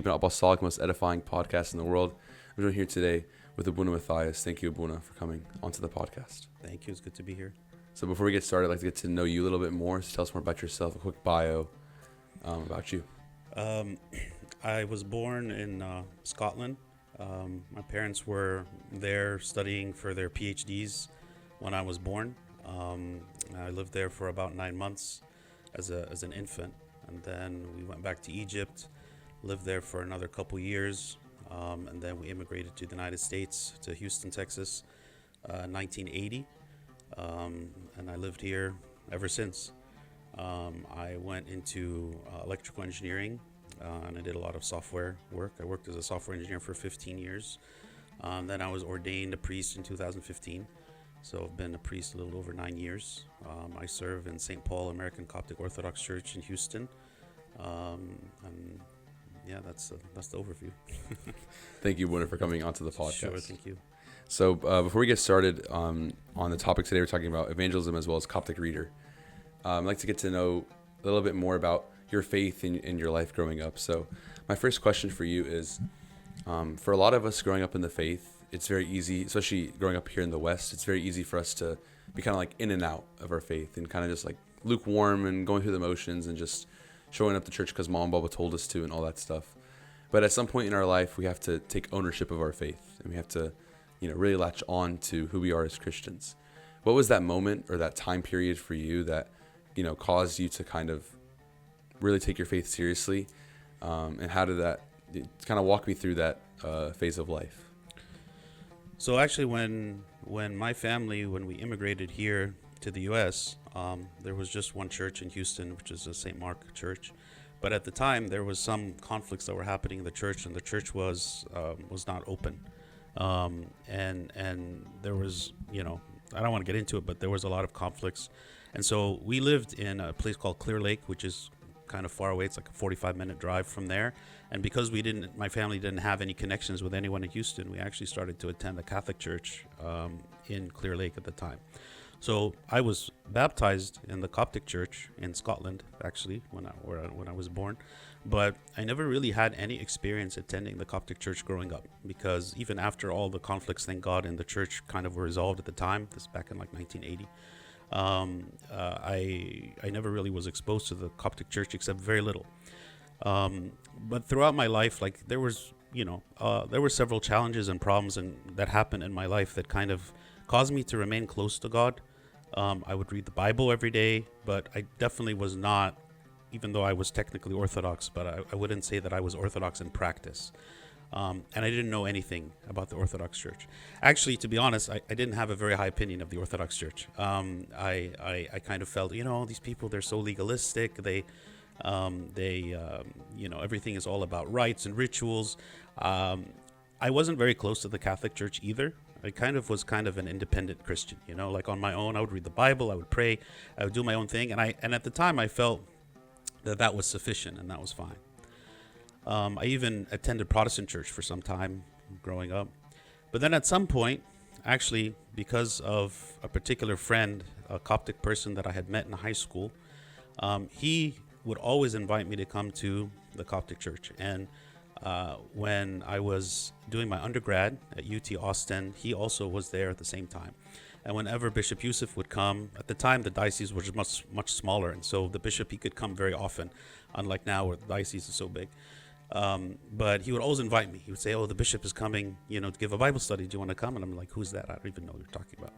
deep and apostolic, most edifying podcast in the world. I'm joined here today with Abuna Matthias. Thank you, Abuna, for coming onto the podcast. Thank you. It's good to be here. So before we get started, I'd like to get to know you a little bit more. So tell us more about yourself, a quick bio about you. I was born in Scotland. My parents were there studying for their PhDs when I was born. I lived there for about 9 months as an infant, and then we went back to Egypt, lived there for another couple years, and then we immigrated to the United States, to Houston, Texas, 1980, and I lived here ever since. I went into electrical engineering, and I did a lot of software work. I worked as a software engineer for 15 years. Then I was ordained a priest in 2015. So I've been a priest a little over 9 years. I serve in St. Paul, American Coptic Orthodox Church in Houston. And yeah, that's the overview. Thank you, Abuna, for coming onto the podcast. Sure, thank you. So before we get started on the topic today, we're talking about evangelism as well as Coptic Reader. I'd like to get to know a little bit more about your faith in your life growing up. So my first question for you is, for a lot of us growing up in the faith, it's very easy, especially growing up here in the West, it's very easy for us to be kind of like in and out of our faith and kind of just like lukewarm and going through the motions and just showing up to church because mom and baba told us to and all that stuff. But at some point in our life, we have to take ownership of our faith, and we have to, really latch on to who we are as Christians. What was that moment or that time period for you that, caused you to kind of really take your faith seriously? And how did that kind of walk me through that phase of life? So actually, when my family, when we immigrated here to the U.S., there was just one church in Houston, which is a St. Mark church. But at the time, there was some conflicts that were happening in the church, and the church was not open. And there was, I don't want to get into it, but there was a lot of conflicts. And so we lived in a place called Clear Lake, which is kind of far away. It's like a 45-minute drive from there. And because my family didn't have any connections with anyone in Houston, we actually started to attend a Catholic church in Clear Lake at the time. So I was baptized in the Coptic church in Scotland, actually, when I was born. But I never really had any experience attending the Coptic church growing up, because even after all the conflicts, thank God, in the church kind of were resolved at the time, this back in like 1980, I never really was exposed to the Coptic church except very little. But throughout my life, like there were several challenges and problems that happened in my life that kind of caused me to remain close to God. I would read the Bible every day, but I definitely was not, even though I was technically Orthodox, but I wouldn't say that I was Orthodox in practice. And I didn't know anything about the Orthodox Church. Actually, to be honest, I didn't have a very high opinion of the Orthodox Church. I kind of felt, these people, they're so legalistic. They everything is all about rites and rituals. I wasn't very close to the Catholic Church either. I was an independent Christian, like on my own. I would read the Bible, I would pray, I would do my own thing. And at the time I felt that was sufficient, and that was fine. I even attended Protestant church for some time growing up. But then at some point, actually, because of a particular friend, a Coptic person that I had met in high school, he would always invite me to come to the Coptic church. And when I was doing my undergrad at UT Austin, he also was there at the same time. And whenever Bishop Yusuf would come, at the time the diocese was much smaller, and so the bishop, he could come very often, unlike now where the diocese is so big. But he would always invite me. He would say, the bishop is coming, to give a Bible study. Do you want to come? And I'm like, who's that? I don't even know what you're talking about.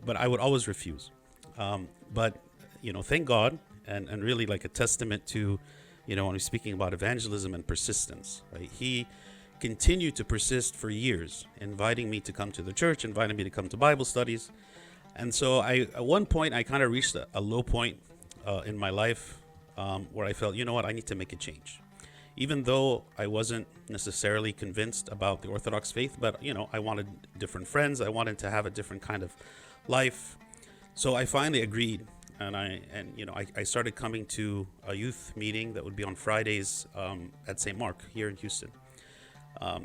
But I would always refuse. But thank God, and really like a testament to, when we're speaking about evangelism and persistence, right? He continued to persist for years, inviting me to come to the church, inviting me to come to Bible studies. And so at one point, I kind of reached a low point in my life where I felt, I need to make a change. Even though I wasn't necessarily convinced about the Orthodox faith, but, I wanted different friends. I wanted to have a different kind of life. So I finally agreed. And I started coming to a youth meeting that would be on Fridays at St. Mark here in Houston.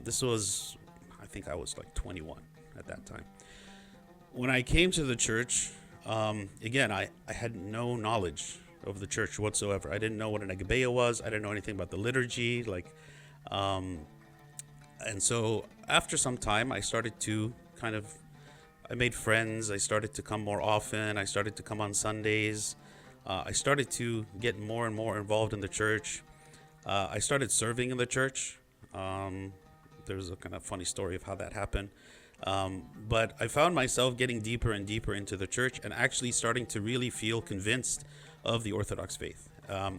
This was, I think I was like 21 at that time. When I came to the church, again, I had no knowledge of the church whatsoever. I didn't know what an agbeya was. I didn't know anything about the liturgy. And so after some time, I started to I made friends. I started to come more often. I started to come on Sundays. I started to get more and more involved in the church. I started serving in the church. There's a kind of funny story of how that happened. But I found myself getting deeper and deeper into the church and actually starting to really feel convinced of the Orthodox faith,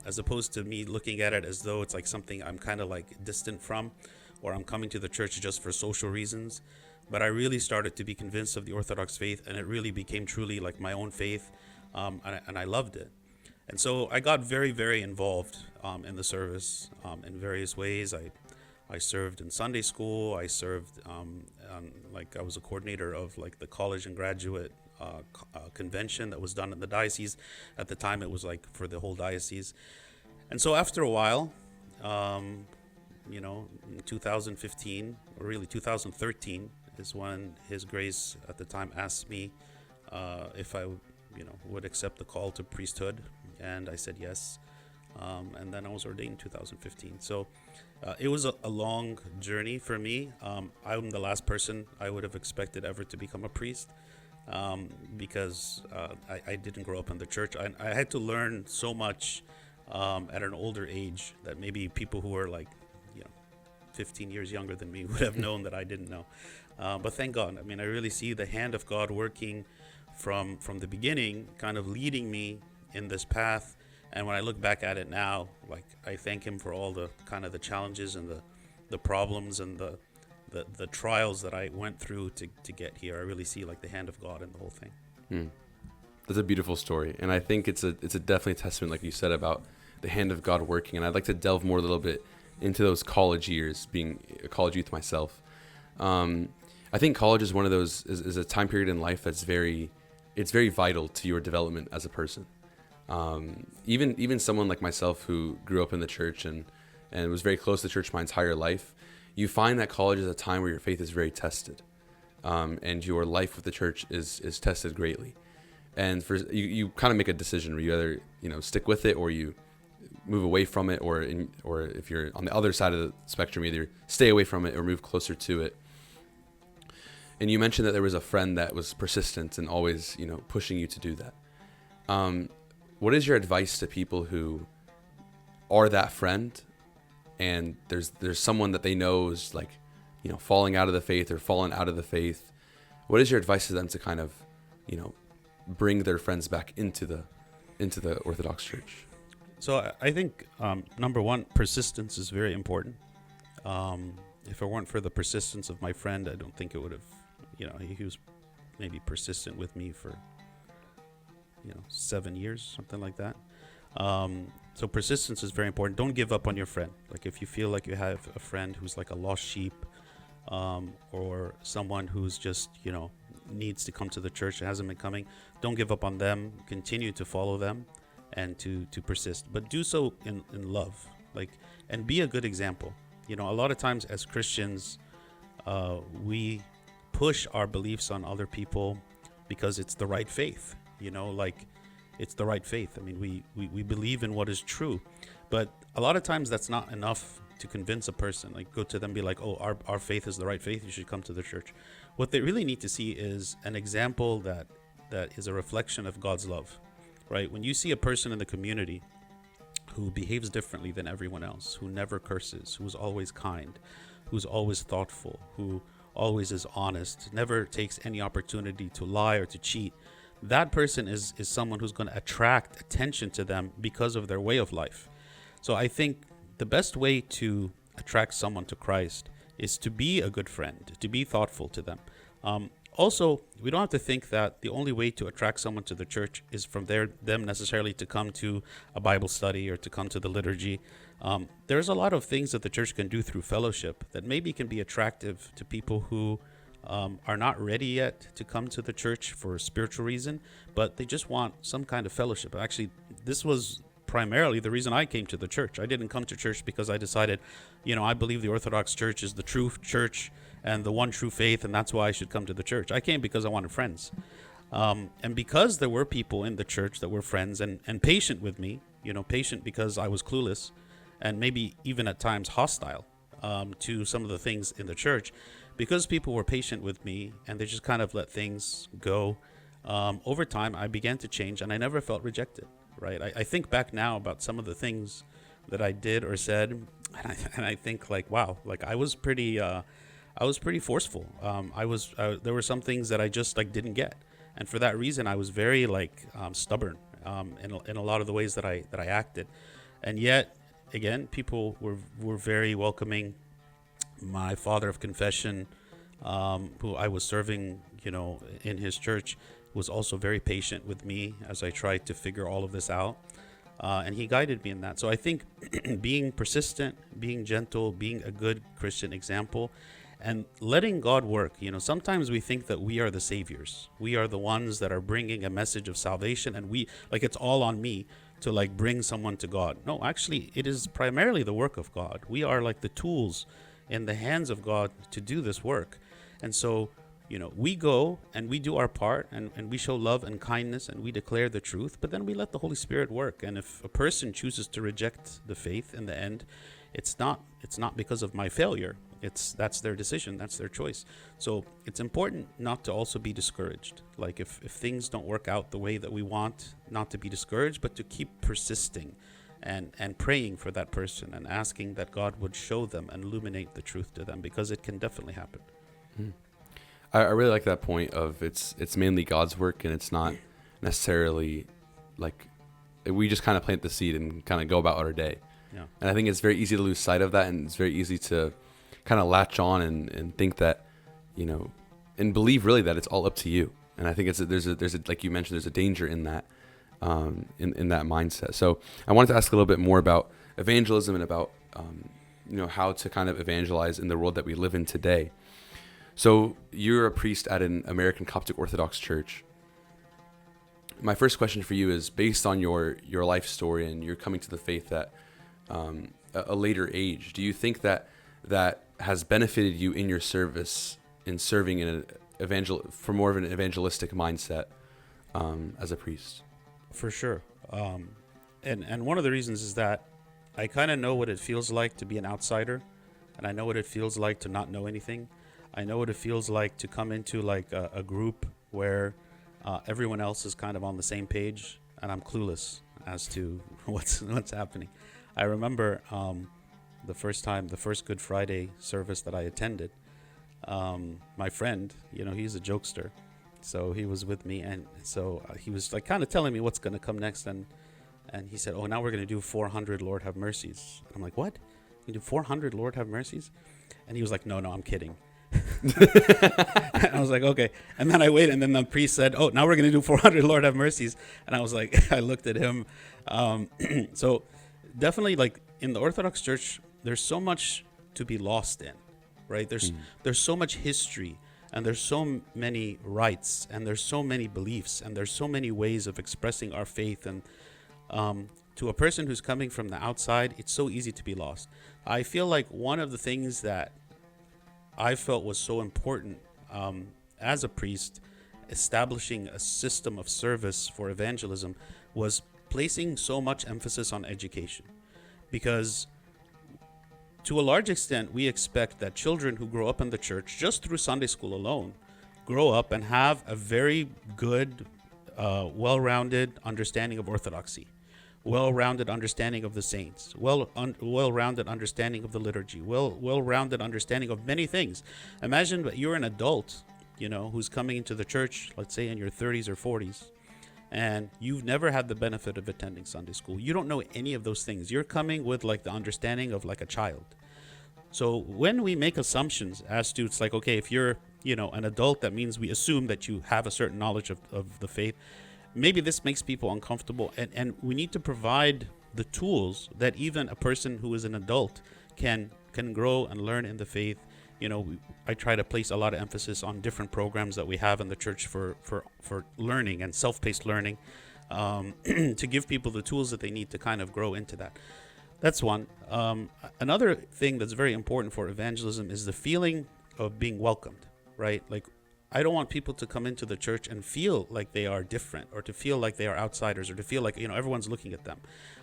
as opposed to me looking at it as though it's like something I'm kind of like distant from, or I'm coming to the church just for social reasons. But I really started to be convinced of the Orthodox faith, and it really became truly like my own faith, and I loved it. And so I got very, very involved in the service in various ways. I served in Sunday school. I served I was a coordinator of like the college and graduate convention that was done in the diocese. At the time, it was like for the whole diocese. And so after a while, in 2015, or really 2013, is when His Grace at the time asked me if I, would accept the call to priesthood, and I said yes. And then I was ordained in 2015. So it was a long journey for me. I'm the last person I would have expected ever to become a priest, because I didn't grow up in the church. I had to learn so much at an older age that maybe people who were like 15 years younger than me would have known that I didn't know. But thank God. I mean, I really see the hand of God working from the beginning, kind of leading me in this path. And when I look back at it now, like, I thank Him for all the kind of the challenges and the problems and the trials that I went through to get here. I really see like the hand of God in the whole thing. That's a beautiful story, and I think it's a definitely testament, like you said, about the hand of God working. And I'd like to delve more a little bit into those college years, being a college youth myself. I think college is one of those is a time period in life that's very vital to your development as a person. Even someone like myself who grew up in the church and was very close to the church my entire life, you find that college is a time where your faith is very tested, and your life with the church is tested greatly. And for you kind of make a decision where you either stick with it or you move away from it, or if you're on the other side of the spectrum, either stay away from it or move closer to it. And you mentioned that there was a friend that was persistent and always pushing you to do that. What is your advice to people who are that friend, and there's someone that they know is like, falling out of the faith or fallen out of the faith? What is your advice to them to kind of, bring their friends back into the Orthodox Church? So I think, number one, persistence is very important. If it weren't for the persistence of my friend, I don't think it would have, he was maybe persistent with me for 7 years, something like that. So persistence is very important. Don't give up on your friend. Like, if you feel like you have a friend who's like a lost sheep, or someone who's just, needs to come to the church and hasn't been coming, don't give up on them. Continue to follow them and to persist, but do so in love, and be a good example. A lot of times as Christians, we push our beliefs on other people because it's the right faith. It's the right faith. I mean, we believe in what is true, but a lot of times that's not enough to convince a person. Like, go to them, be like, oh, our faith is the right faith, you should come to the church. What they really need to see is an example that is a reflection of God's love, right? When you see a person in the community who behaves differently than everyone else, who never curses, who's always kind, who's always thoughtful, who always is honest, never takes any opportunity to lie or to cheat, that person is someone who's going to attract attention to them because of their way of life. So I think the best way to attract someone to Christ is to be a good friend, to be thoughtful to them. Also, we don't have to think that the only way to attract someone to the church is from them necessarily to come to a Bible study or to come to the liturgy. There's a lot of things that the church can do through fellowship that maybe can be attractive to people who are not ready yet to come to the church for a spiritual reason, but they just want some kind of fellowship. Actually, this was primarily the reason I came to the church. I didn't come to church because I decided, I believe the Orthodox Church is the true church and the one true faith, and that's why I should come to the church. I came because I wanted friends. And because there were people in the church that were friends and patient with me, patient because I was clueless, and maybe even at times hostile to some of the things in the church. Because people were patient with me and they just kind of let things go, over time I began to change, and I never felt rejected, right? I think back now about some of the things that I did or said, and I think like, wow, like I was pretty forceful. There were some things that I just like didn't get, and for that reason I was very stubborn in a lot of the ways that I acted. And yet again, people were very welcoming. My father of confession, who I was serving, in his church, was also very patient with me as I tried to figure all of this out. And he guided me in that. So I think being persistent, being gentle, being a good Christian example, and letting God work. Sometimes we think that we are the saviors. We are the ones that are bringing a message of salvation, and it's all on me to bring someone to God. No, actually, it is primarily the work of God. We are like the tools in the hands of God to do this work. And so, we go and we do our part, and we show love and kindness, and we declare the truth, but then we let the Holy Spirit work. And if a person chooses to reject the faith in the end, it's not because of my failure. That's their decision, that's their choice. So it's important not to also be discouraged. Like if things don't work out the way that we want, not to be discouraged, but to keep persisting and praying for that person and asking that God would show them and illuminate the truth to them, because it can definitely happen. I really like that point of it's mainly God's work, and it's not necessarily like we just kind of plant the seed and kind of go about our day. Yeah. And I think it's very easy to lose sight of that, and it's very easy to kind of latch on and think that, and believe really that it's all up to you. And I think there's a like you mentioned, there's a danger in that, in that mindset. So I wanted to ask a little bit more about evangelism and about, how to kind of evangelize in the world that we live in today. So you're a priest at an American Coptic Orthodox Church. My first question for you is, based on your life story and you're coming to the faith at a later age, do you think that has benefited you in your service, in serving in for more of an evangelistic mindset as a priest? For sure. And one of the reasons is that I kind of know what it feels like to be an outsider, and I know what it feels like to not know anything. I know what it feels like to come into a group where everyone else is kind of on the same page, and I'm clueless as to what's happening. I remember the first Good Friday service that I attended. My friend, he's a jokester, so he was with me, and so he was kind of telling me what's going to come next, and he said, "Oh, now we're going to do 400 Lord Have Mercies." And I'm like, "What? You do 400 Lord Have Mercies?" And he was like, "No, I'm kidding." I was like, okay. And then I waited, and then the priest said, "Oh, now we're going to do 400 Lord Have Mercies." And I was like, I looked at him. So definitely, in the Orthodox Church, there's so much to be lost in, right? There's so much history, and there's so many rites, and there's so many beliefs, and there's so many ways of expressing our faith. And to a person who's coming from the outside, it's so easy to be lost. I feel like one of the things that I felt was so important as a priest, establishing a system of service for evangelism, was placing so much emphasis on education. Because to a large extent, we expect that children who grow up in the church, just through Sunday school alone, grow up and have a very good, well-rounded understanding of orthodoxy, well-rounded understanding of the saints, well-rounded understanding of the liturgy, well-rounded understanding of many things. Imagine that you're an adult, who's coming into the church, let's say in your 30s or 40s, and you've never had the benefit of attending Sunday school. You don't know any of those things. You're coming with the understanding of a child. So when we make assumptions as to, it's okay, if you're, an adult, that means we assume that you have a certain knowledge of the faith. Maybe this makes people uncomfortable, and we need to provide the tools that even a person who is an adult can grow and learn in the faith. I try to place a lot of emphasis on different programs that we have in the church for learning and self-paced learning, to give people the tools that they need to kind of grow into that. That's one. Another thing that's very important for evangelism is the feeling of being welcomed, right? I don't want people to come into the church and feel like they are different, or to feel like they are outsiders, or to feel like, everyone's looking at them.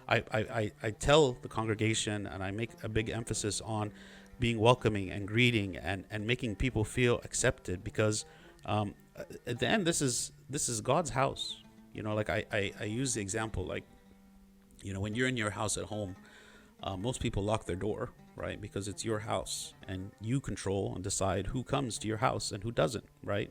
I tell the congregation, and I make a big emphasis on being welcoming and greeting and making people feel accepted, because at the end, this is God's house. Like I use the example, like, when you're in your house at home, most people lock their door, right? Because it's your house, and you control and decide who comes to your house and who doesn't, right?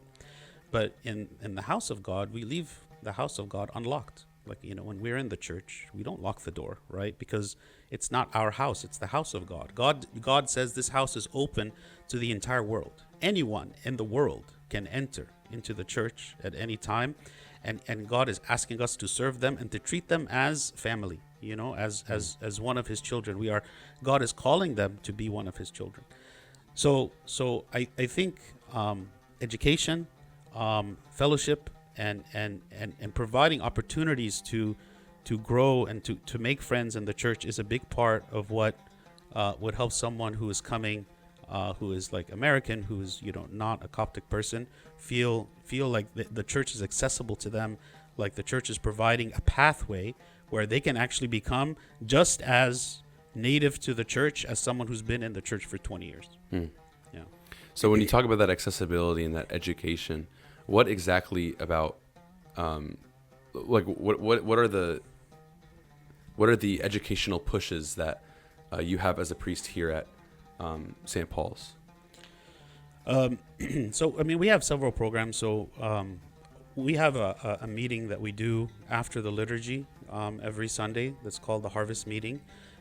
But in the house of God, we leave the house of God unlocked. Like, when we're in the church, we don't lock the door, right? Because it's not our house, it's the house of God. God says this house is open to the entire world. Anyone in the world can enter into the church at any time, and God is asking us to serve them and to treat them as family, as one of his children. God is calling them to be one of his children. So I think education, fellowship, and providing opportunities to grow and to make friends in the church is a big part of what would help someone who is coming, who is like American, who is not a Coptic person, feel like the church is accessible to them, like the church is providing a pathway where they can actually become just as native to the church as someone who's been in the church for 20 years. Yeah. So when you talk about that accessibility and that education, what exactly about like what are the educational pushes that you have as a priest here at St. Paul's? So we have several programs. So we have a meeting that we do after the liturgy every Sunday that's called the Harvest Meeting,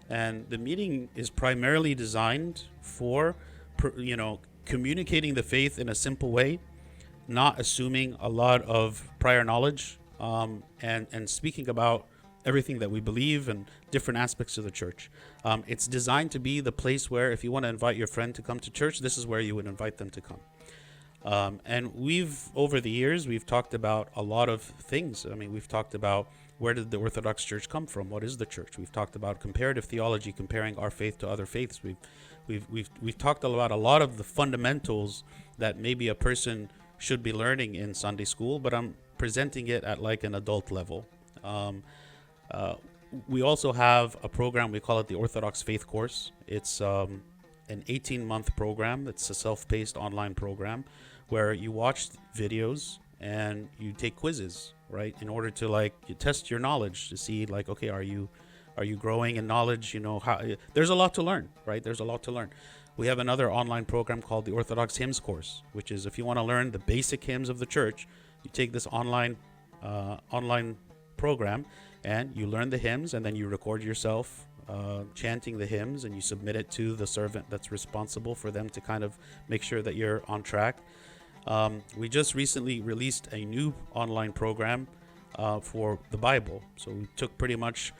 and the meeting is primarily designed for communicating the faith in a simple way, not assuming a lot of prior knowledge, and speaking about everything that we believe and different aspects of the church. It's designed to be the place where, if you want to invite your friend to come to church, this is where you would invite them to come. And over the years, we've talked about a lot of things. We've talked about, where did the Orthodox Church come from? What is the church? We've talked about comparative theology, comparing our faith to other faiths. We've talked about a lot of the fundamentals that maybe a person should be learning in Sunday school, but I'm presenting it at like an adult level. We also have a program, we call it the Orthodox Faith Course. It's an 18-month program. It's a self-paced online program where you watch videos and you take quizzes, right? In order to you test your knowledge to see okay, are you growing in knowledge? There's a lot to learn, right? There's a lot to learn. We have another online program called the Orthodox Hymns Course, which is, if you want to learn the basic hymns of the church, you take this online program, and you learn the hymns, and then you record yourself chanting the hymns, and you submit it to the servant that's responsible for them to kind of make sure that you're on track. We just recently released a new online program for the Bible. So we took pretty much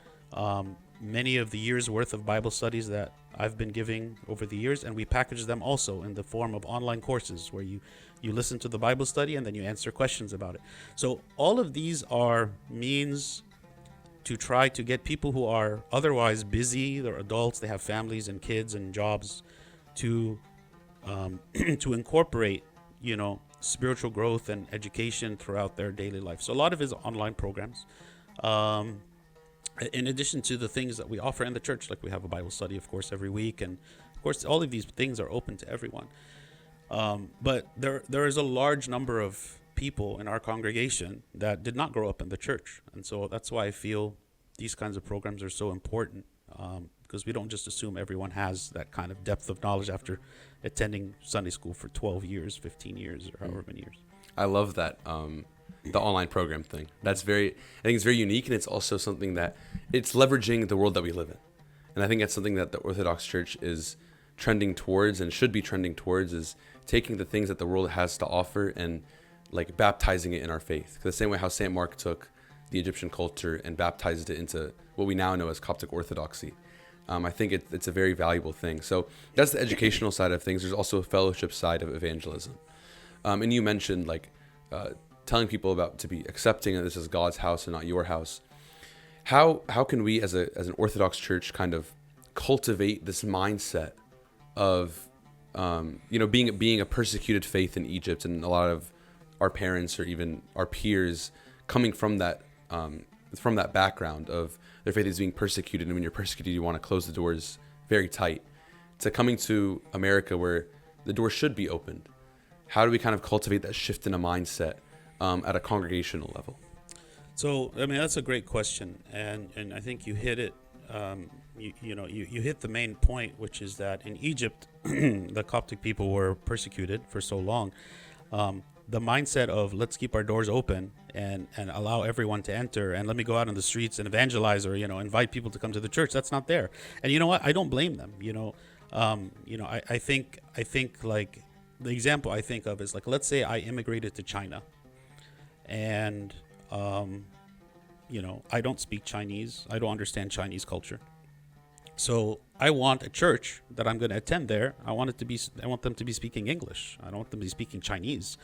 many of the years worth of Bible studies that I've been giving over the years, and we packaged them also in the form of online courses where you listen to the Bible study and then you answer questions about it. So all of these are means to try to get people who are otherwise busy, they're adults, they have families and kids and jobs, to incorporate spiritual growth and education throughout their daily life. So a lot of it is online programs. In addition to the things that we offer in the church, like we have a Bible study, of course, every week. And of course, all of these things are open to everyone. But there is a large number of people in our congregation that did not grow up in the church. And so that's why I feel these kinds of programs are so important, because we don't just assume everyone has that kind of depth of knowledge after attending Sunday school for 12 years, 15 years, or however many years. I love that. The online program thing. I think it's very unique, and it's also something that it's leveraging the world that we live in. And I think that's something that the Orthodox Church is trending towards and should be trending towards, is taking the things that the world has to offer and baptizing it in our faith. The same way how St. Mark took the Egyptian culture and baptized it into what we now know as Coptic Orthodoxy. I think it's a very valuable thing. So that's the educational side of things. There's also a fellowship side of evangelism. And you mentioned telling people about to be accepting that this is God's house and not your house. How can we as an Orthodox Church kind of cultivate this mindset of being a persecuted faith in Egypt, and a lot of our parents or even our peers coming from that background of their faith is being persecuted, and when you're persecuted, you want to close the doors very tight, to coming to America where the door should be opened? How do we kind of cultivate that shift in a mindset at a congregational level? So, I mean, that's a great question, and I think you hit it. You hit the main point, which is that in Egypt, the Coptic people were persecuted for so long. The mindset of let's keep our doors open and allow everyone to enter, and let me go out on the streets and evangelize, or invite people to come to the church. That's not there. And you know what? I don't blame them. I think like the example I think of is like, let's say I immigrated to China, and I don't speak Chinese. I don't understand Chinese culture. So I want a church that I'm going to attend there. I want them to be speaking English. I don't want them to be speaking Chinese.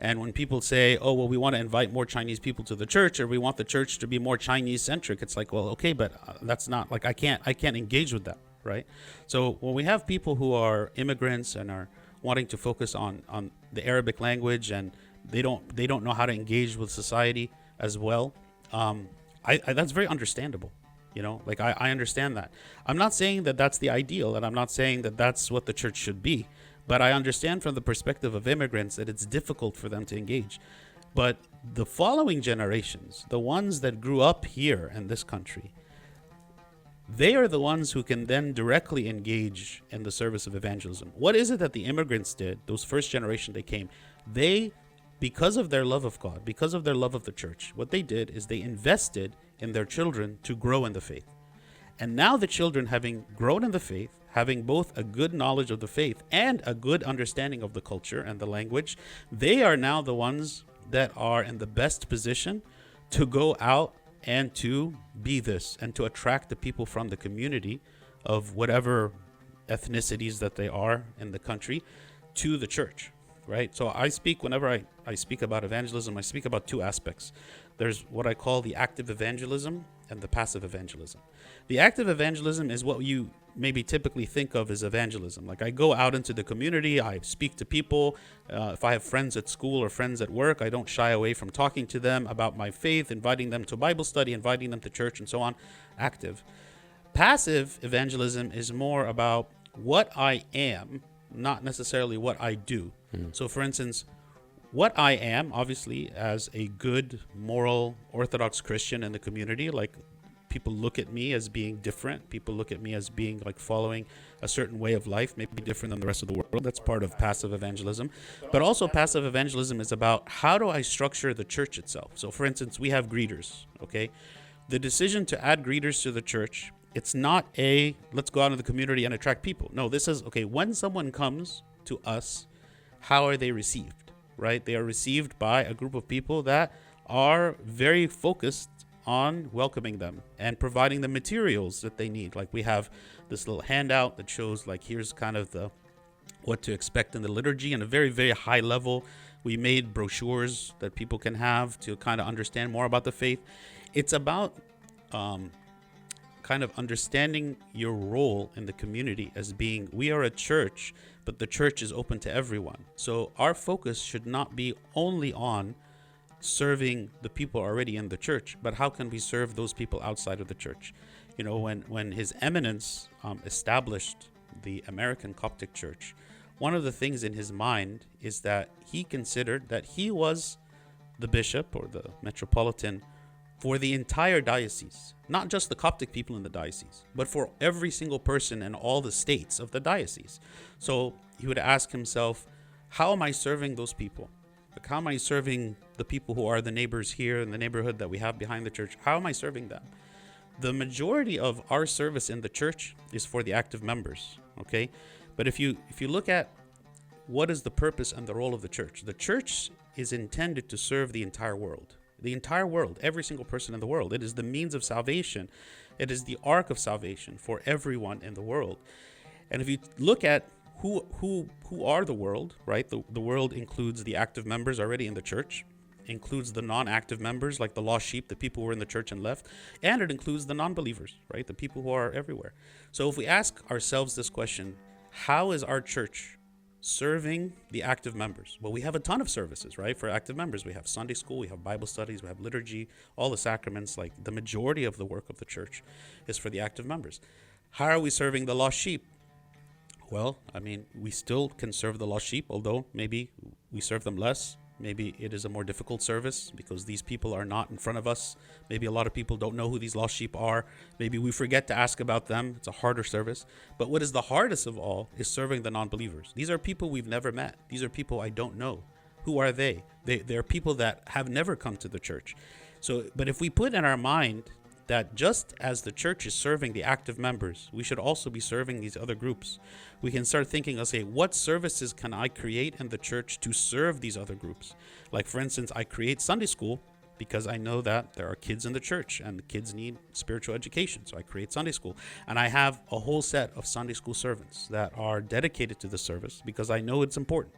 And when people say, oh, well, we want to invite more Chinese people to the church, or we want the church to be more Chinese centric, it's like, well, okay, but that's not like, I can't engage with that. Right. So when we have people who are immigrants and are wanting to focus on the Arabic language, and they don't know how to engage with society as well, that's very understandable. I understand that. I'm not saying that that's the ideal, and I'm not saying that that's what the church should be, but I understand from the perspective of immigrants that it's difficult for them to engage. But the following generations, the ones that grew up here in this country, they are the ones who can then directly engage in the service of evangelism. What is it that the immigrants did, those first generation they came? They, because of their love of God, because of their love of the church, what they did is they invested in their children to grow in the faith. And now the children, having grown in the faith, having both a good knowledge of the faith and a good understanding of the culture and the language, they are now the ones that are in the best position to go out and to be this, and to attract the people from the community of whatever ethnicities that they are in the country to the church, right? So whenever I speak about evangelism, I speak about two aspects. There's what I call the active evangelism and the passive evangelism. The active evangelism is what you maybe typically think of as evangelism. Like, I go out into the community, I speak to people. If I have friends at school or friends at work, I don't shy away from talking to them about my faith, inviting them to Bible study, inviting them to church, and so on. Active. Passive evangelism is more about what I am, not necessarily what I do. So, for instance, what I am, obviously, as a good, moral, Orthodox Christian in the community, like, people look at me as being different. People look at me as being like following a certain way of life, maybe different than the rest of the world. That's part of passive evangelism. But also passive evangelism is about, how do I structure the church itself? So, for instance, we have greeters, okay? The decision to add greeters to the church, it's not let's go out in the community and attract people. No, this is, okay, when someone comes to us, how are they received, right? They are received by a group of people that are very focused on welcoming them and providing the materials that they need. Like, we have this little handout that shows, like, here's kind of what to expect in the liturgy, and a very, very high level. We made brochures that people can have to kind of understand more about the faith. It's about kind of understanding your role in the community as being, we are a church, but the church is open to everyone. So our focus should not be only on serving the people already in the church, but how can we serve those people outside of the church? When His Eminence established the American Coptic Church, one of the things in his mind is that he considered that he was the bishop or the metropolitan for the entire diocese, not just the Coptic people in the diocese, but for every single person in all the states of the diocese. So he would ask himself, how am I serving those people? Like, how am I serving the people who are the neighbors here in the neighborhood that we have behind the church? How am I serving them? The majority of our service in the church is for the active members, okay? But if you look at what is the purpose and the role of the church is intended to serve the entire world. The entire world, every single person in the world. It is the means of salvation. It is the ark of salvation for everyone in the world. And if you look at who are the world, right? The world includes the active members already in the church, includes the non-active members, like the lost sheep, the people who were in the church and left, and it includes the non-believers, right? The people who are everywhere. So if we ask ourselves this question, how is our church serving the active members? Well, we have a ton of services, right? For active members, we have Sunday school, we have Bible studies, we have liturgy, all the sacraments. Like the majority of the work of the church is for the active members. How are we serving the lost sheep? Well, I mean, we still can serve the lost sheep, although maybe we serve them less. Maybe it is a more difficult service because these people are not in front of us. Maybe a lot of people don't know who these lost sheep are. Maybe we forget to ask about them. It's a harder service. But what is the hardest of all is serving the non-believers. These are people we've never met. These are people I don't know. Who are they? They're people that have never come to the church. So, but if we put in our mind that just as the church is serving the active members, we should also be serving these other groups. We can start thinking, let's say, what services can I create in the church to serve these other groups? Like, for instance, I create Sunday school because I know that there are kids in the church and the kids need spiritual education. So I create Sunday school. And I have a whole set of Sunday school servants that are dedicated to the service because I know it's important.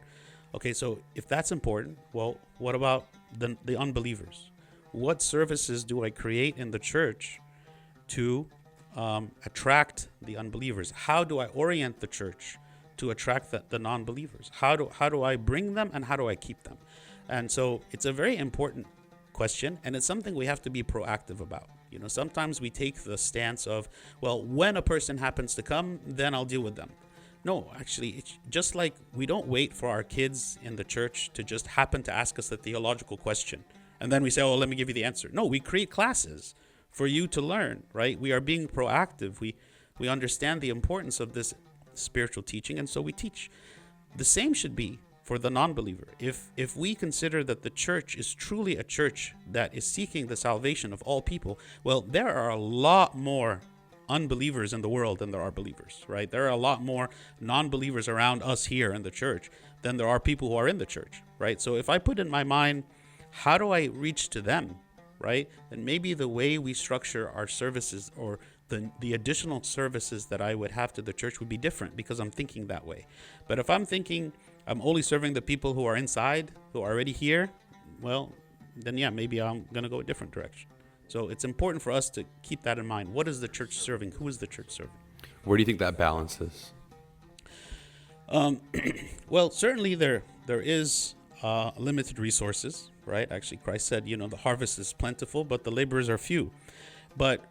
Okay, so if that's important, well, what about the unbelievers? What services do I create in the church to attract the unbelievers? How do I orient the church to attract the non-believers? How do I bring them and how do I keep them? And so it's a very important question, and it's something we have to be proactive about. You know, sometimes we take the stance of, well, when a person happens to come, then I'll deal with them. No, actually, it's just like we don't wait for our kids in the church to just happen to ask us a theological question. And then we say, oh, let me give you the answer. No, we create classes for you to learn, right? We are being proactive. We understand the importance of this spiritual teaching, and so we teach. The same should be for the non-believer. If we consider that the church is truly a church that is seeking the salvation of all people, well, there are a lot more unbelievers in the world than there are believers, right? There are a lot more non-believers around us here in the church than there are people who are in the church, right? So if I put in my mind, how do I reach to them, right? And maybe the way we structure our services or the additional services that I would have to the church would be different because I'm thinking that way. But if I'm thinking I'm only serving the people who are inside, who are already here, well, then yeah, maybe I'm going to go a different direction. So it's important for us to keep that in mind. What is the church serving? Who is the church serving? Where do you think that balance is? Well, certainly there is limited resources, right? Actually, Christ said, the harvest is plentiful, but the laborers are few. But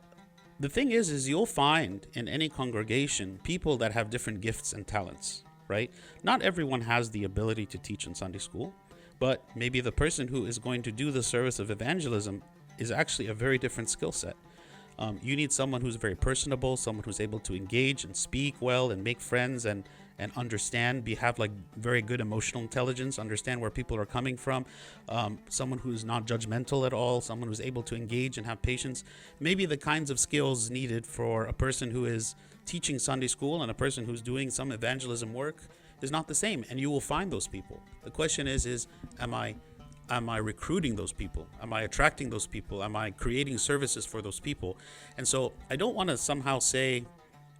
the thing is you'll find in any congregation people that have different gifts and talents, right? Not everyone has the ability to teach in Sunday school, but maybe the person who is going to do the service of evangelism is actually a very different skill set. You need someone who's very personable, someone who's able to engage and speak well and make friends and understand, have like very good emotional intelligence, understand where people are coming from, someone who's not judgmental at all, someone who's able to engage and have patience. Maybe the kinds of skills needed for a person who is teaching Sunday school and a person who's doing some evangelism work is not the same, and you will find those people. The question is am I recruiting those people? Am I attracting those people? Am I creating services for those people? And so I don't want to somehow say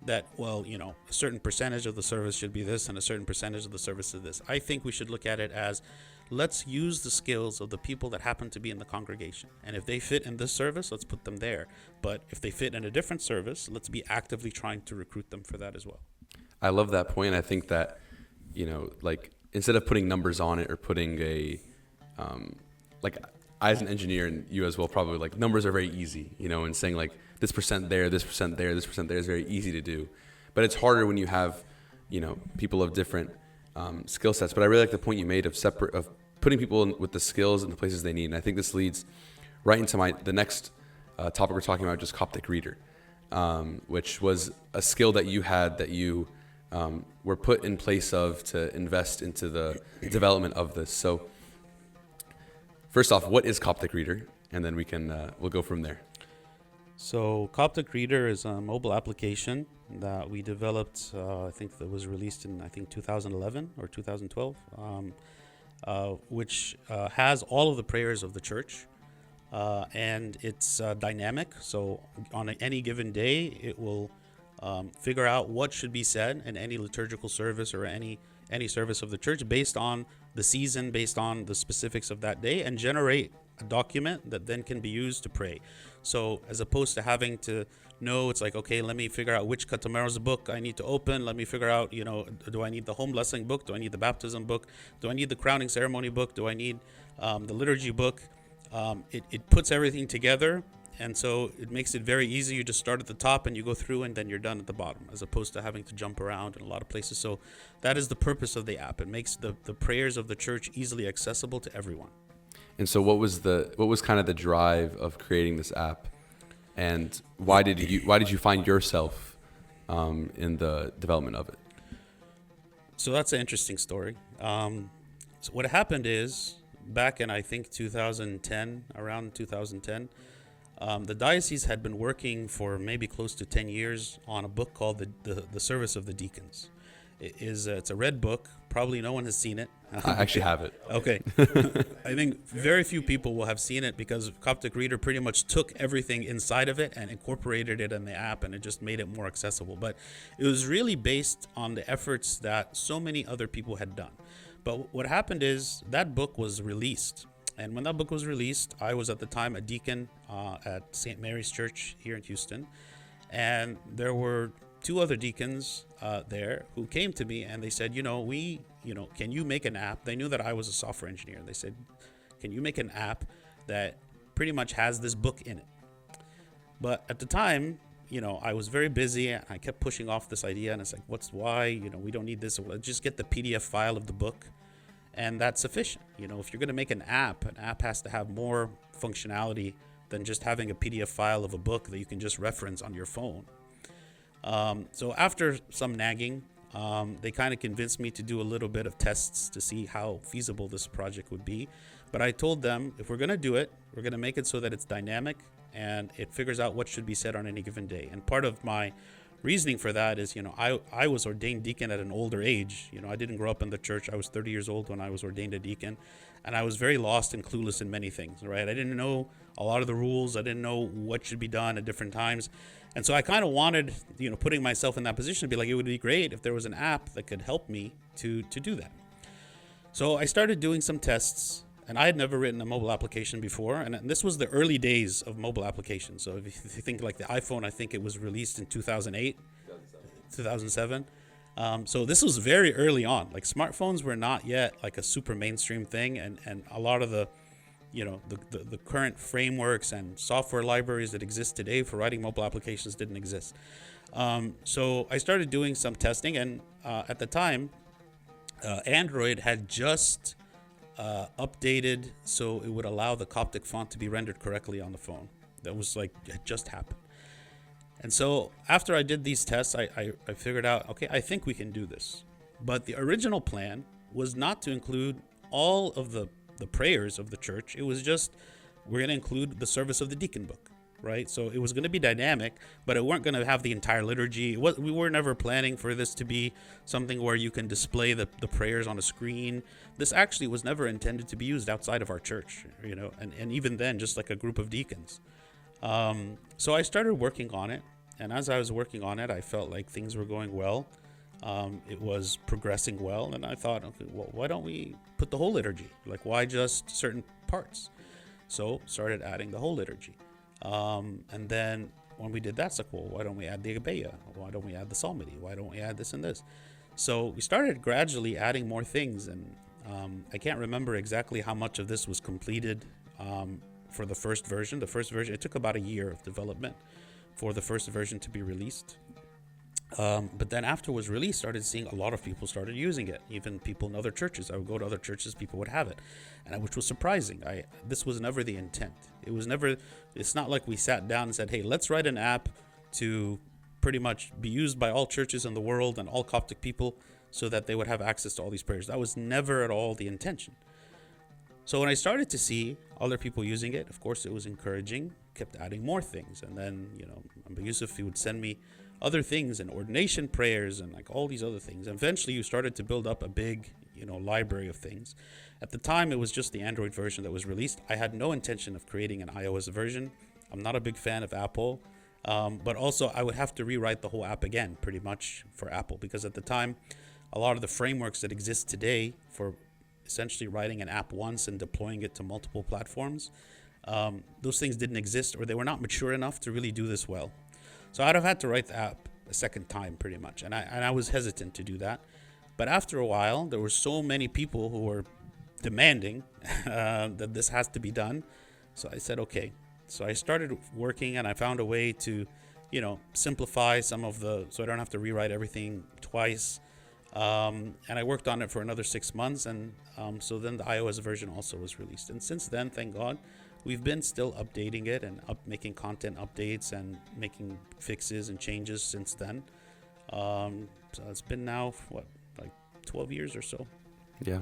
that, well, a certain percentage of the service should be this and a certain percentage of the service is this. I think we should look at it as, let's use the skills of the people that happen to be in the congregation. And if they fit in this service, let's put them there. But if they fit in a different service, let's be actively trying to recruit them for that as well. I love that point. I think that, like instead of putting numbers on it or putting like I as an engineer and you as well, probably like numbers are very easy, and saying like this percent there, this percent there, this percent there is very easy to do. But it's harder when you have, people of different skill sets. But I really like the point you made of putting people in with the skills and the places they need. And I think this leads right into the next topic we're talking about, just Coptic Reader, which was a skill that you had that you were put in place of to invest into the development of this. So first off, what is Coptic Reader? And then we'll go from there. So Coptic Reader is a mobile application that we developed, I think that was released in 2011 or 2012, which has all of the prayers of the church, and it's dynamic. So on any given day, it will figure out what should be said in any liturgical service or any service of the church based on the season, based on the specifics of that day, and generate a document that then can be used to pray. So as opposed to having to know, it's like, okay, let me figure out which Katamaro's book I need to open. Let me figure out, do I need the home blessing book? Do I need the baptism book? Do I need the crowning ceremony book? Do I need the liturgy book? It puts everything together. And so it makes it very easy. You just start at the top and you go through and then you're done at the bottom, as opposed to having to jump around in a lot of places. So that is the purpose of the app. It makes the prayers of the church easily accessible to everyone. And so what was kind of the drive of creating this app? And why did you find yourself in the development of it? So that's an interesting story. So what happened is, back in, I think, 2010, around 2010, the diocese had been working for maybe close to 10 years on a book called the Service of the Deacons. It's a red book. Probably no one has seen it. I actually have it. Okay. I think very few people will have seen it because Coptic Reader pretty much took everything inside of it and incorporated it in the app, and it just made it more accessible. But it was really based on the efforts that so many other people had done. But what happened is that book was released. And when that book was released, I was at the time a deacon at St. Mary's Church here in Houston. And there were two other deacons there who came to me and they said, can you make an app? They knew that I was a software engineer. They said, can you make an app that pretty much has this book in it? But at the time, I was very busy and I kept pushing off this idea. And it's like, why? We don't need this. Just get the PDF file of the book. And that's sufficient. If you're going to make an app has to have more functionality than just having a PDF file of a book that you can just reference on your phone. So after some nagging, they kind of convinced me to do a little bit of tests to see how feasible this project would be. But I told them, if we're going to do it, we're going to make it so that it's dynamic and it figures out what should be said on any given day. And part of my reasoning for that is, I was ordained deacon at an older age. I didn't grow up in the church. I was 30 years old when I was ordained a deacon, and I was very lost and clueless in many things, right? I didn't know a lot of the rules. I didn't know what should be done at different times. And so I kind of wanted, putting myself in that position to be like, it would be great if there was an app that could help me to do that. So I started doing some tests, and I had never written a mobile application before. And this was the early days of mobile applications. So if you think like the iPhone, I think it was released in 2008, 2007. So this was very early on. Like smartphones were not yet like a super mainstream thing. And a lot of the current frameworks and software libraries that exist today for writing mobile applications didn't exist. So I started doing some testing. And at the time, Android had just updated so it would allow the Coptic font to be rendered correctly on the phone. That was it just happened. And so after I did these tests, I figured out, okay, I think we can do this. But the original plan was not to include all of the prayers of the church. It was just, we're going to include the service of the deacon book, right? So it was going to be dynamic, but it weren't going to have the entire liturgy. We were never planning for this to be something where you can display the prayers on a screen. This actually was never intended to be used outside of our church, and even then, just like a group of deacons. So I started working on it, and as I was working on it, I felt like things were going well. It was progressing well, and I thought, okay, well, why don't we put the whole liturgy? Like, why just certain parts? So started adding the whole liturgy. And then when we did that, it's like, well, why don't we add the Agpeya? Why don't we add the Psalmody? Why don't we add this and this? So we started gradually adding more things, and I can't remember exactly how much of this was completed for the first version. The first version, it took about a year of development for the first version to be released. But then after it was released, started seeing a lot of people started using it. Even people in other churches. I would go to other churches, people would have it, which was surprising. This was never the intent. It's not like we sat down and said, hey, let's write an app to pretty much be used by all churches in the world and all Coptic people so that they would have access to all these prayers. That was never at all the intention. So when I started to see other people using it, of course, it was encouraging, kept adding more things. And then, Yusuf, he would send me other things and ordination prayers and like all these other things. And eventually you started to build up a big, library of things. At the time, it was just the Android version that was released. I had no intention of creating an iOS version. I'm not a big fan of Apple. But also I would have to rewrite the whole app again, pretty much for Apple, because at the time, a lot of the frameworks that exist today for essentially writing an app once and deploying it to multiple platforms. Those things didn't exist, or they were not mature enough to really do this well. So I'd have had to write the app a second time pretty much. And I was hesitant to do that. But after a while, there were so many people who were demanding that this has to be done. So I said, okay. So I started working, and I found a way to, simplify some of so I don't have to rewrite everything twice. And I worked on it for another 6 months. And so then the iOS version also was released. And since then, thank God, we've been still updating it and making content updates and making fixes and changes since then. So it's been now, 12 years or so. Yeah.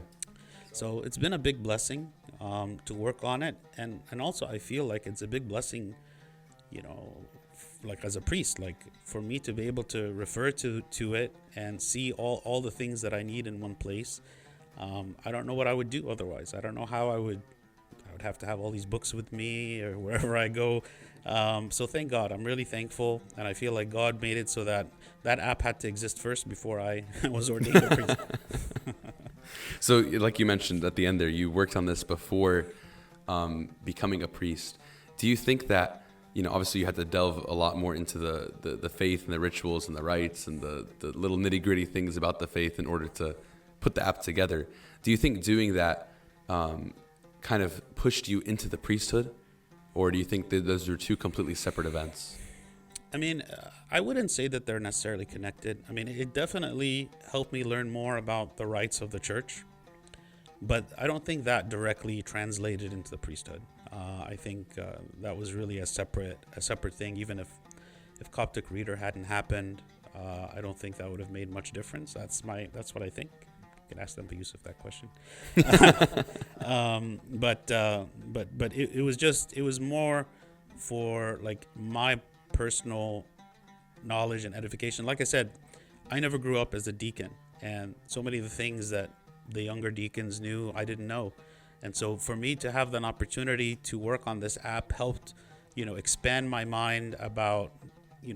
So it's been a big blessing to work on it. And also I feel like it's a big blessing, like as a priest, like for me to be able to refer to it and see all the things that I need in one place. I don't know what I would do otherwise. I don't know how I would have to have all these books with me or wherever I go. So thank God. I'm really thankful. And I feel like God made it so that app had to exist first before I was ordained a priest. So like you mentioned at the end there, you worked on this before becoming a priest. Do you think that, obviously you had to delve a lot more into the faith and the rituals and the rites and the little nitty gritty things about the faith in order to put the app together. Do you think doing that kind of pushed you into the priesthood? Or do you think that those are two completely separate events? I mean, I wouldn't say that they're necessarily connected. I mean, it definitely helped me learn more about the rites of the church, but I don't think that directly translated into the priesthood. I think that was really a separate thing. Even if Coptic Reader hadn't happened, I don't think that would have made much difference. That's what I think. You can ask them, Yusuf, that question. But it was more for like my personal knowledge and edification. Like I said, I never grew up as a deacon, and so many of the things that the younger deacons knew, I didn't know. And so for me to have an opportunity to work on this app helped, expand my mind about,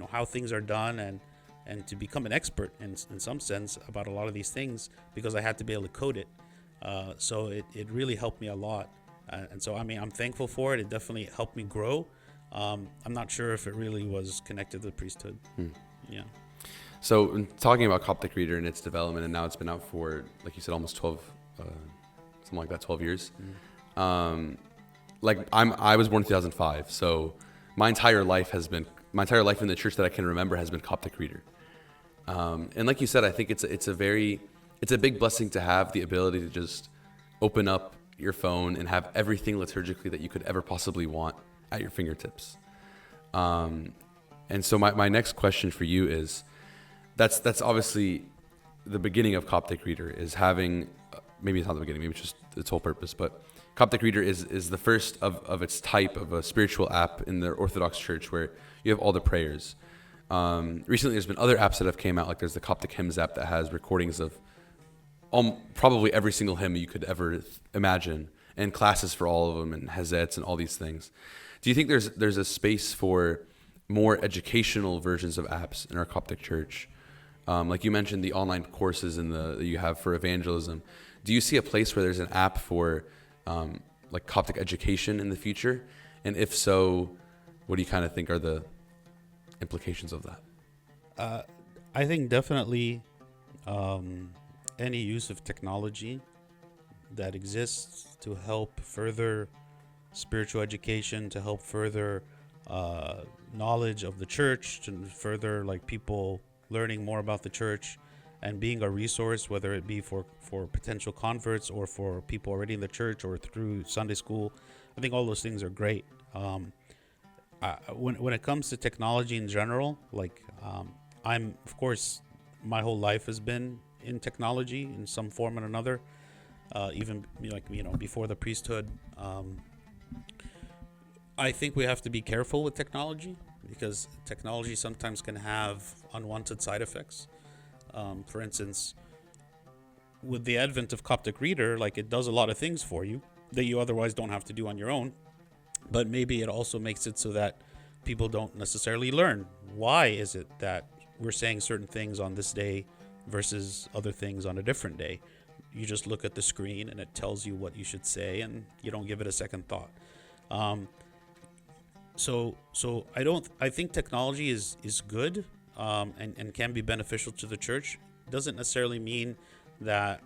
how things are done and to become an expert in some sense about a lot of these things, because I had to be able to code it. So it really helped me a lot. And so, I mean, I'm thankful for it. It definitely helped me grow. I'm not sure if it really was connected to the priesthood. Yeah. So talking about Coptic Reader and its development, and now it's been out for, like you said, almost 12, something like that, 12 years. I was born in 2005, so my entire life in the church that I can remember has been Coptic Reader. And like you said, I think it's a big blessing to have the ability to just open up your phone and have everything liturgically that you could ever possibly want at your fingertips. And so my next question for you is, that's obviously the beginning of Coptic Reader, is having, maybe it's not the beginning, maybe it's just its whole purpose, but Coptic Reader is the first of its type of a spiritual app in the Orthodox Church where you have all the prayers. Recently there's been other apps that have came out, like there's the Coptic Hymns app that has recordings of probably every single hymn you could ever imagine, and classes for all of them, and hezets and all these things. Do you think there's a space for more educational versions of apps in our Coptic Church? Like you mentioned, the online courses that you have for evangelism. Do you see a place where there's an app for like Coptic education in the future? And if so, what do you kind of think are the implications of that? I think definitely any use of technology that exists to help further spiritual education, to help further knowledge of the church, to further like people learning more about the church and being a resource, whether it be for potential converts or for people already in the church or through Sunday school. I think all those things are great. When it comes to technology in general, like I'm, of course, my whole life has been in technology in some form or another, even before the priesthood. I think we have to be careful with technology, because technology sometimes can have unwanted side effects. For instance, with the advent of Coptic Reader, like it does a lot of things for you that you otherwise don't have to do on your own. But maybe it also makes it so that people don't necessarily learn. Why is it that we're saying certain things on this day versus other things on a different day? you just look at the screen and it tells you what you should say, and you don't give it a second thought. So I think technology is good, and can be beneficial to the church. Doesn't necessarily mean that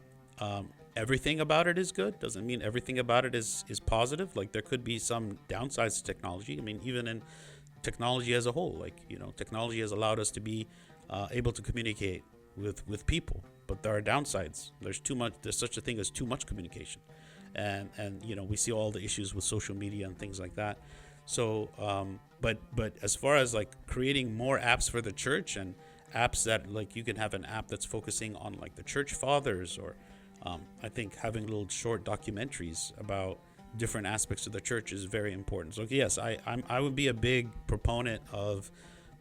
everything about it is good. Doesn't mean everything about it is positive. Like, there could be some downsides to technology. I mean, even in technology as a whole, like, technology has allowed us to be able to communicate with people, but there are downsides. There's such a thing as too much communication, and we see all the issues with social media and things like that. So but as far as like creating more apps for the church, and apps that, like, you can have an app that's focusing on like the church fathers, or I think having little short documentaries about different aspects of the church is very important. So yes, I would be a big proponent of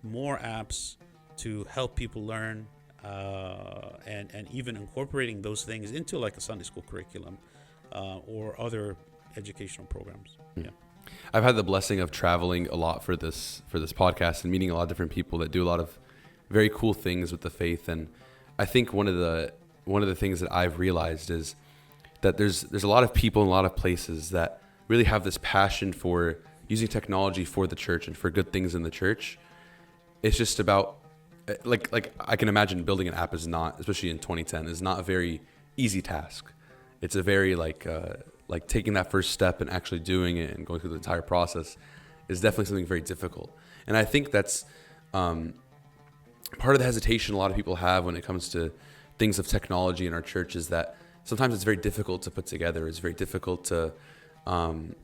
more apps to help people learn, and even incorporating those things into like a Sunday school curriculum, or other educational programs. Yeah. I've had the blessing of traveling a lot for this podcast and meeting a lot of different people that do a lot of very cool things with the faith. And I think one of the things that I've realized is that there's a lot of people in a lot of places that really have this passion for using technology for the church and for good things in the church. It's just about like I can imagine building an app is not, especially in 2010, is not a very easy task. It's a very like taking that first step and actually doing it and going through the entire process is definitely something very difficult. And I think that's part of the hesitation a lot of people have when it comes to things of technology in our church, is that sometimes it's very difficult to put together. It's very difficult to kind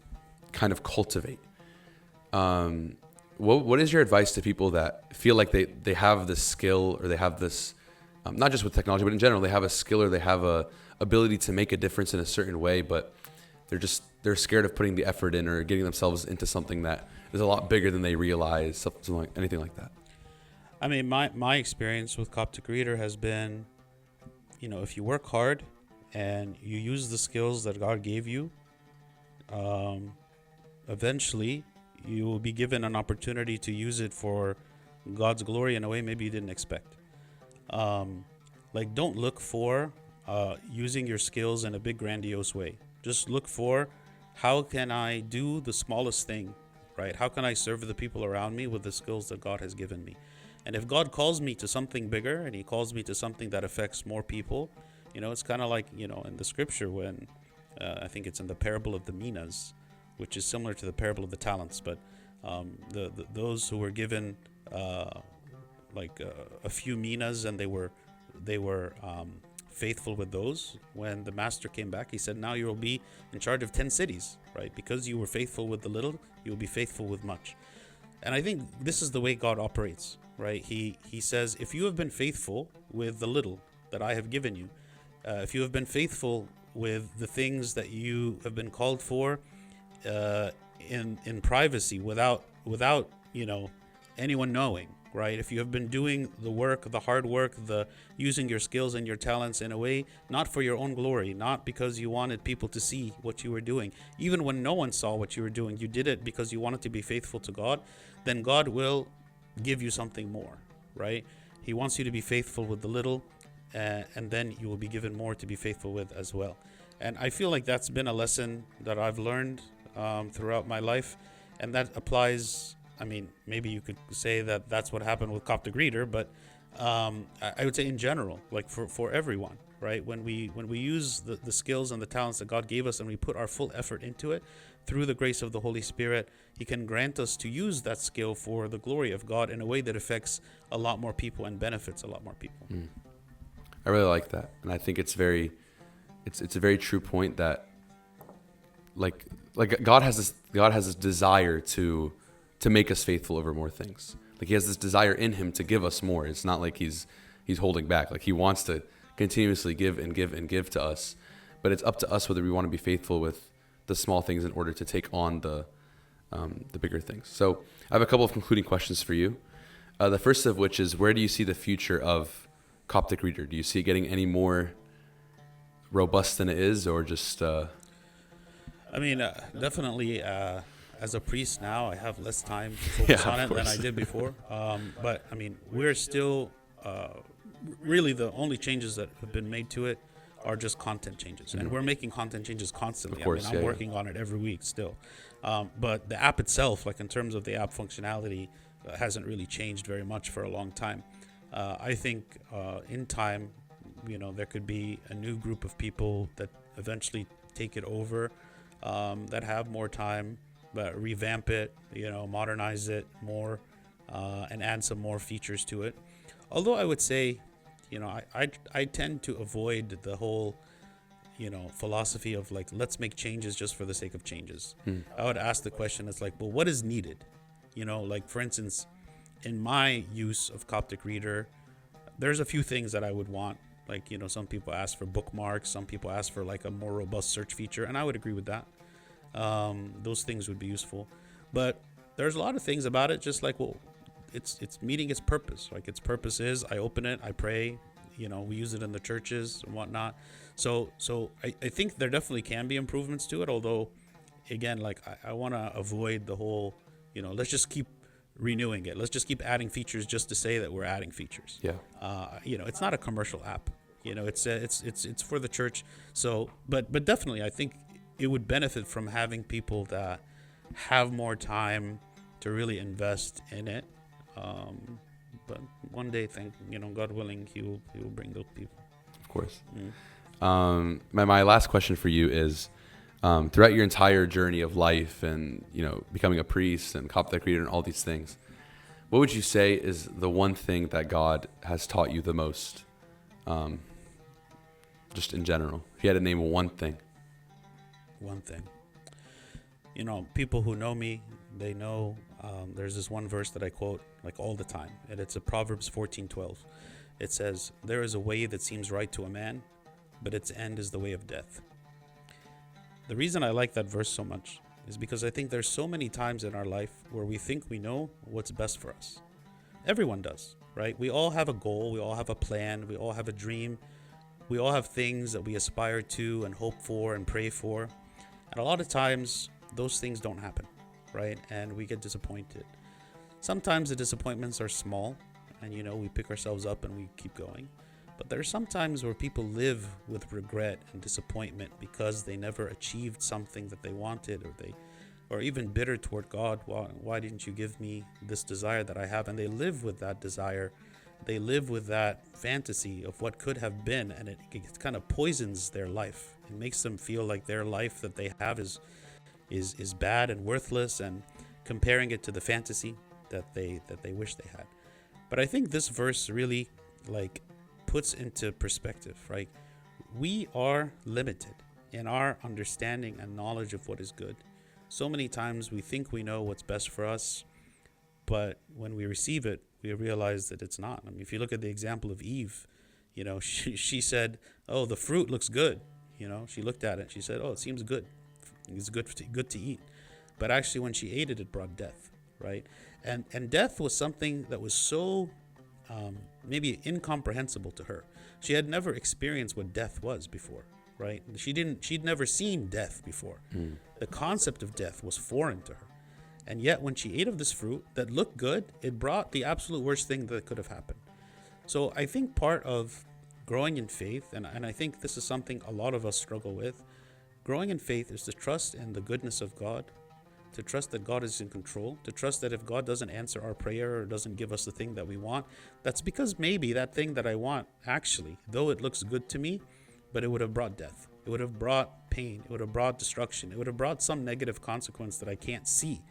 of cultivate. What is your advice to people that feel like they have this skill, or they have this, not just with technology, but in general, they have a skill or they have a ability to make a difference in a certain way, but they're scared of putting the effort in or getting themselves into something that is a lot bigger than they realize, something like anything like that? I mean, my experience with Coptic Reader has been, if you work hard and you use the skills that God gave you, eventually you will be given an opportunity to use it for God's glory in a way maybe you didn't expect. Don't look for using your skills in a big grandiose way. Just look for, how can I do the smallest thing, right? How can I serve the people around me with the skills that God has given me? And if God calls me to something bigger, and he calls me to something that affects more people, it's kind of like, in the scripture when I think it's in the parable of the minas, which is similar to the parable of the talents, but those who were given a few minas, and they were faithful with those, when the master came back, he said, now you will be in charge of 10 cities, right? Because you were faithful with the little, you will be faithful with much. And I think this is the way God operates, right? He says, if you have been faithful with the little that I have given you, if you have been faithful with the things that you have been called for, in privacy, without anyone knowing, right? If you have been doing the work, the hard work, the using your skills and your talents in a way not for your own glory, not because you wanted people to see what you were doing, even when no one saw what you were doing, you did it because you wanted to be faithful to God, then God will give you something more, right? He wants you to be faithful with the little, and then you will be given more to be faithful with as well. And I feel like that's been a lesson that I've learned throughout my life, and that applies. I mean, maybe you could say that that's what happened with Coptic Reader, but I would say in general, like for everyone, right? When we use the skills and the talents that God gave us, and we put our full effort into it, through the grace of the Holy Spirit, he can grant us to use that skill for the glory of God in a way that affects a lot more people and benefits a lot more people. I really like that. And I think it's a very true point that like God has this desire to make us faithful over more things. Like, he has this desire in him to give us more. It's not like he's holding back. Like, he wants to continuously give and give and give to us, but it's up to us whether we want to be faithful with the small things in order to take on the bigger things. So I have a couple of concluding questions for you. The first of which is, where do you see the future of Coptic Reader? Do you see it getting any more robust than it is, or just... Definitely as a priest now, I have less time to focus on it than I did before. But we're still really, the only changes that have been made to it are just content changes. And we're making content changes constantly. Of course, I'm working on it every week still. But the app itself, like in terms of the app functionality, hasn't really changed very much for a long time. I think in time, there could be a new group of people that eventually take it over, that have more time, but revamp it, modernize it more, and add some more features to it. Although I would say, I tend to avoid the whole, philosophy of like, let's make changes just for the sake of changes. I would ask the question, it's like, well, what is needed? Like for instance, in my use of Coptic Reader, there's a few things that I would want. Like, some people ask for bookmarks, some people ask for like a more robust search feature, and I would agree with that. Those things would be useful. But there's a lot of things about it, just like, well, it's meeting its purpose. Like its purpose is, I open it, I pray, we use it in the churches and whatnot. So I think there definitely can be improvements to it. Although, again, like I want to avoid the whole, let's just keep renewing it. Let's just keep adding features just to say that we're adding features. Yeah. It's not a commercial app. It's for the church. So, but definitely, I think it would benefit from having people that have more time to really invest in it. But one day, God willing, he will bring those people. Of course. My last question for you is, throughout your entire journey of life and, becoming a priest and Coptic Reader and all these things, what would you say is the one thing that God has taught you the most? Just in general, if you had to name one thing. One thing. People who know me, they know there's this one verse that I quote like all the time, and it's a Proverbs 14:12. It says, "There is a way that seems right to a man, but its end is the way of death." The reason I like that verse so much is because I think there's so many times in our life where we think we know what's best for us. Everyone does, right? We all have a goal, we all have a plan, we all have a dream, we all have things that we aspire to and hope for and pray for. And a lot of times those things don't happen, right? And we get disappointed. Sometimes the disappointments are small and, we pick ourselves up and we keep going. But there are some times where people live with regret and disappointment because they never achieved something that they wanted, or even bitter toward God. Why didn't you give me this desire that I have? And they live with that desire. They live with that fantasy of what could have been, and it kind of poisons their life. It makes them feel like their life that they have is bad and worthless, and comparing it to the fantasy that they wish they had. But I think this verse really puts into perspective, right? We are limited in our understanding and knowledge of what is good. So many times we think we know what's best for us, but when we receive it, we realize that it's not. I mean, if you look at the example of Eve, she said, "Oh, the fruit looks good." She looked at it. She said, "Oh, it seems good. It's good to eat." But actually, when she ate it, it brought death, right? And death was something that was so maybe incomprehensible to her. She had never experienced what death was before, right? She'd never seen death before. The concept of death was foreign to her. And yet when she ate of this fruit that looked good, it brought the absolute worst thing that could have happened. So I think part of growing in faith, and I think this is something a lot of us struggle with, growing in faith is to trust in the goodness of God, to trust that God is in control, to trust that if God doesn't answer our prayer or doesn't give us the thing that we want, that's because maybe that thing that I want, actually, though it looks good to me, but it would have brought death. It would have brought pain. It would have brought destruction. It would have brought some negative consequence that I can't see.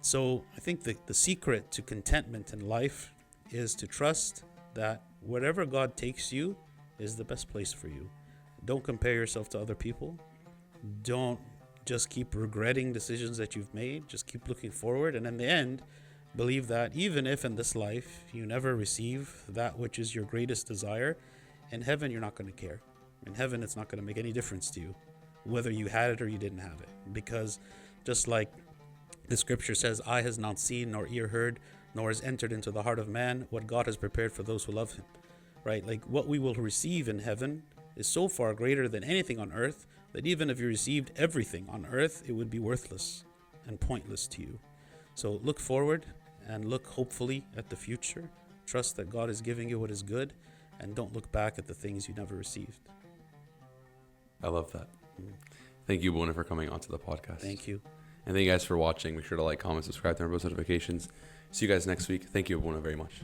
So I think the secret to contentment in life is to trust that wherever God takes you is the best place for you. Don't compare yourself to other people. Don't just keep regretting decisions that you've made. Just keep looking forward. And in the end, believe that even if in this life you never receive that which is your greatest desire, in heaven you're not going to care. In heaven it's not going to make any difference to you whether you had it or you didn't have it. Because just like the scripture says, "Eye has not seen nor ear heard, nor has entered into the heart of man what God has prepared for those who love him." Right? Like what we will receive in heaven is so far greater than anything on earth that even if you received everything on earth, it would be worthless and pointless to you. So look forward and look hopefully at the future. Trust that God is giving you what is good, and don't look back at the things you never received. I love that. Thank you, Bona, for coming onto the podcast. Thank you. And thank you guys for watching. Make sure to like, comment, subscribe, turn on post notifications. See you guys next week. Thank you, Bona, very much.